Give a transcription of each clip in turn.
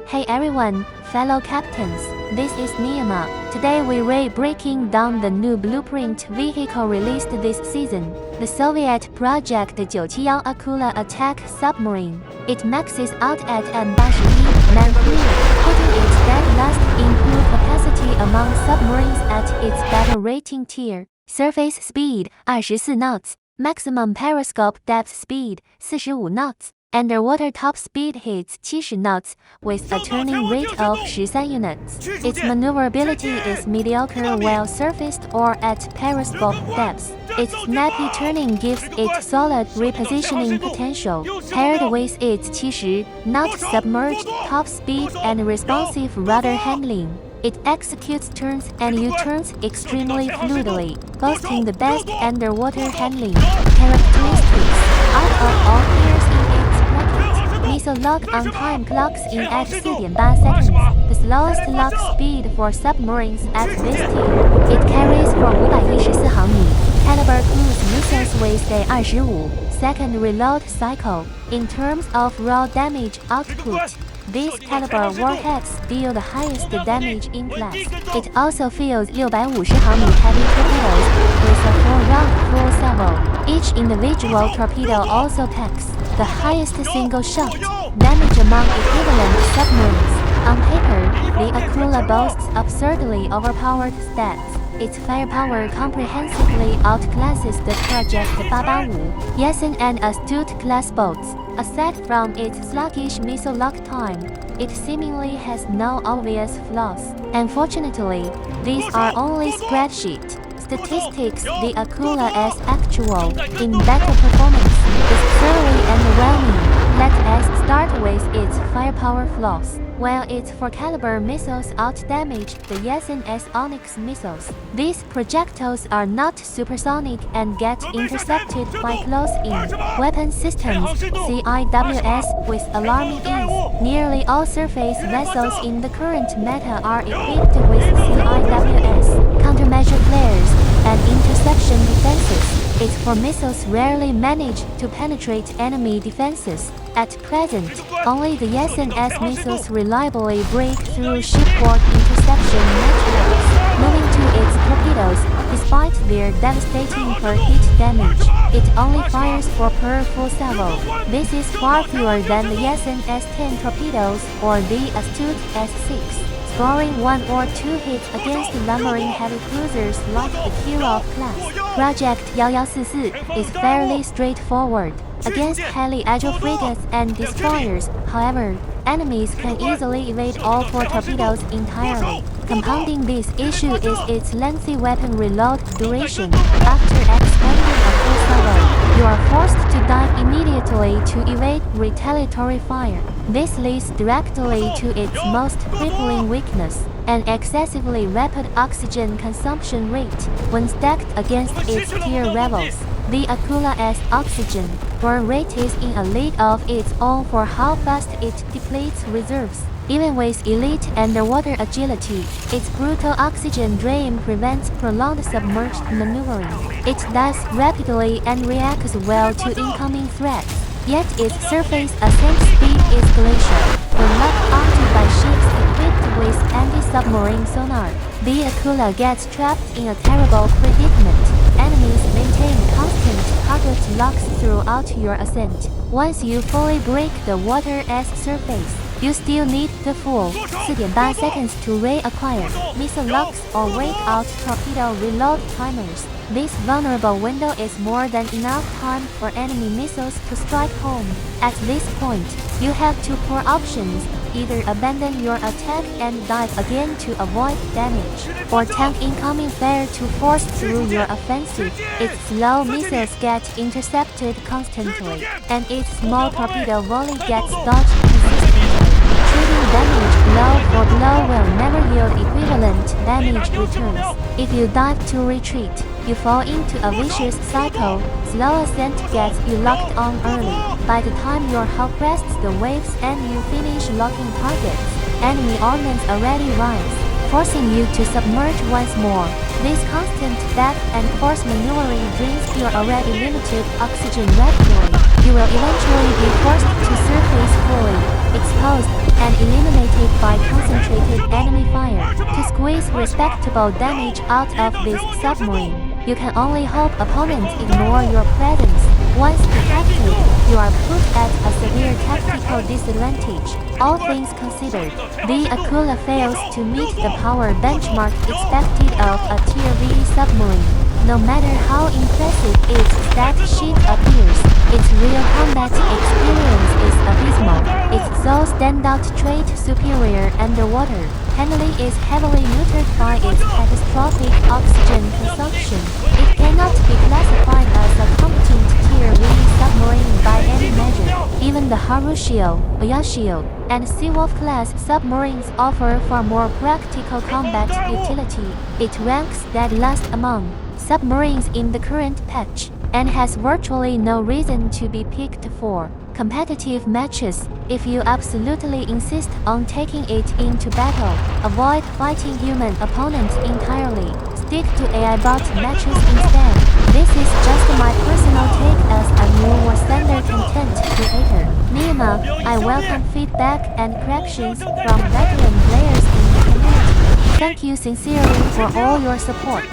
Hey everyone, fellow captains, this is Niyama. Today we're breaking down the new blueprint vehicle released this season, the Soviet Project 971 Akula attack submarine. It maxes out at M81 man-crew, putting its dead last in crew capacity among submarines at its battle rating tier. Surface speed 24 knots, maximum periscope depth speed 45 knots. Underwater top speed hits 70 knots, with a turning rate of 13 units. Its maneuverability is mediocre while surfaced or at periscope depths. Its snappy turning gives it solid repositioning potential. Paired with its 70-knot submerged top speed and responsive rudder handling, it executes turns and U-turns extremely fluidly, boasting the best underwater handling characteristics out of all peers in its bracket. Missile lock on time clocks in at 4.8 seconds, the slowest lock speed for submarines at this tier. It carries for 514 毫米 caliber cruise missiles with a 25-second reload cycle. In terms of raw damage output, these caliber warheads deal the highest damage in class. It also fields 650 毫米 heavy torpedoes with a 4-round full salvo. Each individual torpedo also packs the highest single shot damage among equivalent submarines. On paper, the Akula boasts absurdly overpowered stats. Its firepower comprehensively outclasses the Project 885, Yesen and Astute class boats. Aside from its sluggish missile lock time, it seemingly has no obvious flaws. Unfortunately, these are only spreadsheet statistics. The Akula's actual, in battle performance, is thoroughly underwhelming. Let us start with its firepower flaws. While its 4-caliber missiles outdamage the Yesen S Onyx missiles, these projectiles are not supersonic and get intercepted by close-in weapon systems (CIWS) with alarming ease. Nearly all surface vessels in the current meta are equipped with CIWS countermeasure flares and interception defenses. Its 4 missiles rarely manage to penetrate enemy defenses. At present, only the Yesen S missiles reliably break through shipboard interception networks, moving to its torpedoes. Despite their devastating per-hit damage, it only fires 4 per full salvo. This is far fewer than the Yesen S-10 torpedoes or the Astute S-6. Scoring 1 or 2 hits against lumbering heavy cruisers like the Kirov class, Project 1144, is fairly straightforward. Against highly agile frigates and destroyers, however, enemies can easily evade all 4 torpedoes entirely. Compounding this issue is its lengthy weapon reload duration. After expending a full salvo, you are forced to dive immediately to evade retaliatory fire. This leads directly to its most crippling weakness, an excessively rapid oxygen consumption rate when stacked against its tier rivals. The Akula's oxygen burn rate is in a league of its own for how fast it depletes reserves. Even with elite underwater agility, its brutal oxygen drain prevents prolonged submerged maneuvering. It dives rapidly and reacts well to incoming threats, yet its surface ascent speed is glacial. When locked onto by ships equipped with anti-submarine sonar, the Akula gets trapped in a terrible predicament. Enemies maintain constant target locks throughout your ascent. Once you fully break the water's surface, you still need the full 4.8 seconds to reacquire missile locks or wait out torpedo reload timers. This vulnerable window is more than enough time for enemy missiles to strike home. At this point, you have 2 poor options: either abandon your attack and dive again to avoid damage, or tank incoming fire to force through your offensive. Its slow missiles get intercepted constantly, and its small torpedo volley gets dodged consistently. Trading damage blow for blow will never yield equivalent damage returns. If you dive to retreat, you fall into a vicious cycle. Slow ascent gets you locked on early. By the time your hull crests the waves and you finish locking targets, enemy armaments already rise, forcing you to submerge once more. This constant depth and force maneuvering drains your already limited oxygen rapidly. You will eventually be forced to surface fully exposed. and eliminated by concentrated enemy fire. To squeeze respectable damage out of this submarine, you can only hope opponents ignore your presence. Once detected, you are put at a severe tactical disadvantage. All things considered, the Aquila fails to meet the power benchmark expected of a Tier V submarine. No matter how impressive its stat sheet appears, its real combat experience is abysmal. Its sole standout trait, superior underwater handling, is heavily neutered by its catastrophic oxygen consumption. It cannot be classified as a competent Tier V submarine by any measure. Even the Harushio, Oyashio, and Seawolf class submarines offer far more practical combat utility. It ranks dead last among submarines in the current patch, and has virtually no reason to be picked for competitive matches. If you absolutely insist on taking it into battle, avoid fighting human opponents entirely. Stick to AI bot matches instead. This is just my personal take as a new War Thunder content creator. Niyama, I welcome feedback and corrections from veteran players in the community. Thank you sincerely for all your support.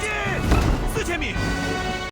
4000米